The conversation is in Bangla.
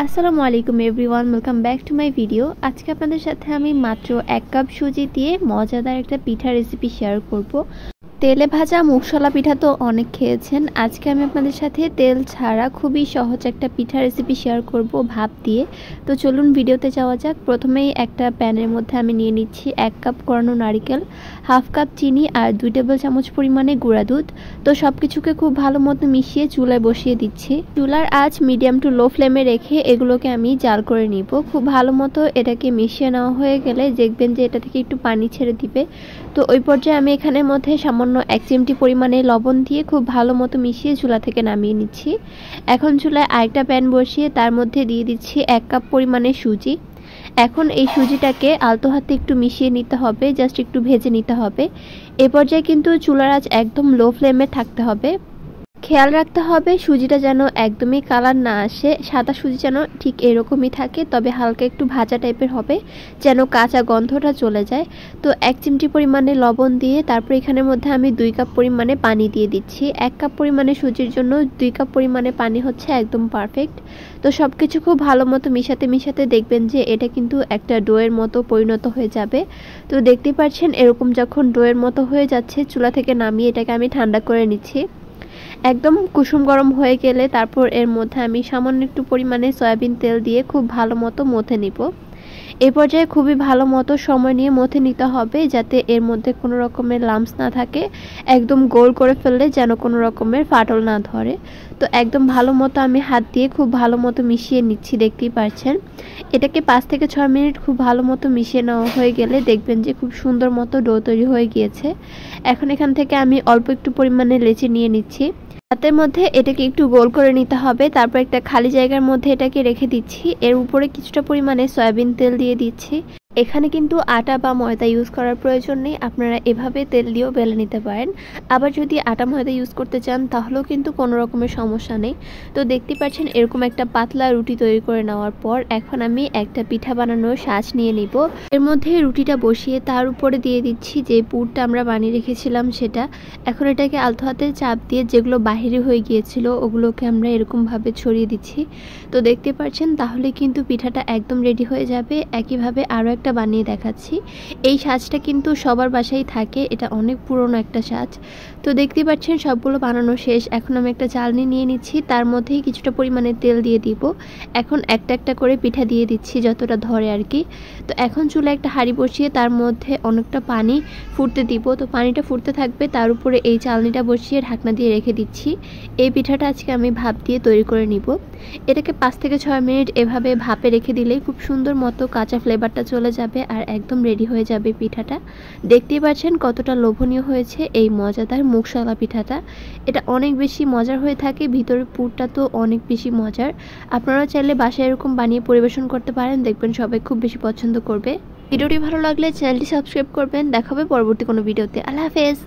আসসালামু আলাইকুম everyone, welcome back to my video. আজকে আপনাদের সাথে আমি মাত্র 1 কাপ সুজি দিয়ে মজাদার একটা পিঠা রেসিপি শেয়ার করব। তেলে ভাজা মুগশলা পিঠা তো অনেক খেয়েছেন, আজকে আমি আপনাদের সাথে তেল ছাড়া খুবই সহজ একটা পিঠা রেসিপি শেয়ার করব ভাপ দিয়ে। তো চলুন ভিডিওতে যাওয়া যাক। প্রথমেই একটা প্যানের মধ্যে আমি নিয়ে নিচ্ছি 1 কাপ কোরানো নারিকেল, হাফ কাপ চিনি আর 2 টেবিল চামচ পরিমাণে গুঁড়া দুধ। তো সব কিছুকে খুব ভালো মতো মিশিয়ে চুলায় বসিয়ে দিচ্ছি। চুলার আঁচ মিডিয়াম টু লো ফ্লেমে রেখে এগুলোকে আমি জাল করে নিব। খুব ভালো মতো এটাকে মিশিয়ে নেওয়া হয়ে গেলে দেখবেন যে এটা থেকে একটু পানি ছেড়ে দিবে। তো ওই পর্যায়ে আমি এখানের মধ্যে সামান্য 1 চিমটি পরিমাণে লবণ দিয়ে খুব ভালো মতো মিশিয়ে চুলা থেকে নামিয়ে নিচ্ছি। এখন চুলায় আরেকটা প্যান বসিয়ে তার মধ্যে দিয়ে দিচ্ছি 1 কাপ পরিমাণে সুজি। এখন এই সুজিটাকে আলতো হাতে একটু মিশিয়ে নিতে হবে, জাস্ট একটু ভেজে নিতে হবে। এ পর্যায়ে কিন্তু চুলার আঁচ একদম লো ফ্লেমে থাকতে হবে। খেয়াল রাখতে হবে সুজিটা যেন একদমই কালার না আসে, সাদা সুজি যেন ঠিক এরকমই থাকে, তবে হালকা একটু ভাজা টাইপের হবে, যেন কাঁচা গন্ধটা চলে যায়। তো 1 চিমটি পরিমাণে লবণ দিয়ে তারপর এখানের মধ্যে আমি 2 কাপ পরিমাণে পানি দিয়ে দিচ্ছি। 1 কাপ পরিমাণে সুজির জন্য 2 কাপ পরিমাণে পানি হচ্ছে একদম পারফেক্ট। তো সব কিছু খুব ভালো মতো মিশাতে মিশাতে দেখবেন যে এটা কিন্তু একটা ডোয়ের মতো পরিণত হয়ে যাবে। তো দেখতে পাচ্ছেন এরকম যখন ডোয়ের মতো হয়ে যাচ্ছে, চুলা থেকে নামিয়ে এটাকে আমি ঠান্ডা করে নিচ্ছি। একদম কুসুম গরম হয়ে গেলে তারপর এর মধ্যে আমি সামান্য একটু পরিমাণে সয়াবিন তেল দিয়ে খুব ভালো মতো মথে নিব। এই পর্যায়ে খুবই ভালো মতো সময় নিয়ে মথে নিতে হবে, যাতে এর মধ্যে কোনো রকমের লাম্পস না থাকে। একদম গোল করে ফেললে যেন কোনো রকমের ফাটল না ধরে। তো একদম ভালো মতো আমি হাত দিয়ে খুব ভালো মতো মিশিয়ে নিচ্ছি, দেখতেই পাচ্ছেন। এটাকে 5 থেকে 6 মিনিট খুব ভালো মতো মিশিয়ে নেওয়া হয়ে গেলে দেখবেন যে খুব সুন্দর মতো ডো তৈরি হয়ে গিয়েছে। এখন এখান থেকে আমি অল্প একটু পরিমাণে লেচি নিয়ে নিচ্ছি। হাতের মধ্যে এটাকে একটু গোল করে নিতে হবে। তারপর একটা খালি জায়গার মধ্যে এটাকে রেখে দিচ্ছি। এর উপরে কিছুটা পরিমাণে সয়াবিন তেল দিয়ে দিচ্ছি। এখানে কিন্তু আটা বা ময়দা ইউজ করার প্রয়োজন নেই, আপনারা এভাবে তেল দিয়েও বেলে নিতে পারেন। আবার যদি আটা ময়দা ইউজ করতে চান তাহলেও কিন্তু কোনো রকমের সমস্যা নেই। তো দেখতে পাচ্ছেন এরকম একটা পাতলা রুটি তৈরি করে নেওয়ার পর এখন আমি একটা পিঠা বানানোর সাজ নিয়ে নিব। এর মধ্যে রুটিটা বসিয়ে তার উপরে দিয়ে দিচ্ছি যে পুরটা আমরা বানিয়ে রেখেছিলাম সেটা। এখন এটাকে আলতো হাতে চাপ দিয়ে যেগুলো বাহিরে হয়ে গিয়েছিল ওগুলোকে আমরা এরকমভাবে ছড়িয়ে দিচ্ছি। তো দেখতে পাচ্ছেন তাহলে কিন্তু পিঠাটা একদম রেডি হয়ে যাবে। একইভাবে আরও একটা বানিয়ে দেখাচ্ছি। এই সাজটা কিন্তু সবার বাসায় থাকে, এটা অনেক পুরনো একটা সাজ। তো দেখতে পাচ্ছেন সবগুলো বানানো শেষ। এখন আমি একটা চালনি নিয়ে নিচ্ছি, তার মধ্যেই কিছুটা পরিমাণে তেল দিয়ে দিব। এখন একটা একটা করে পিঠা দিয়ে দিচ্ছি যতটা ধরে আর কি। তো এখন চুলে একটা হাঁড়ি বসিয়ে তার মধ্যে অনেকটা পানি ফুটতে দিব। তো পানিটা ফুটতে থাকবে, তার উপরে এই চালনিটা বসিয়ে ঢাকনা দিয়ে রেখে দিচ্ছি। এই পিঠাটা আজকে আমি ভাপ দিয়ে তৈরি করে নিব। এটাকে 5 থেকে 6 মিনিট এভাবে ভাপে রেখে দিলেই খুব সুন্দর মতো কাঁচা ফ্লেভারটা চলে যাবে আর একদম রেডি হয়ে যাবে পিঠাটা। দেখতেই পাচ্ছেন কতটা লোভনীয় হয়েছে এই মজাদার মুগশলা পিঠাটা। এটা অনেক বেশি মজার হয়ে থাকে, ভিতরের পুরটা তো অনেক বেশি মজার। আপনারা চাইলে বাসায় এরকম বানিয়ে পরিবেশন করতে পারেন, দেখবেন সবাই খুব বেশি পছন্দ করবে। ভিডিওটি ভালো লাগলে চ্যানেলটি সাবস্ক্রাইব করবেন। দেখা হবে পরবর্তী কোনো ভিডিওতে। আল্লাহ হাফেজ।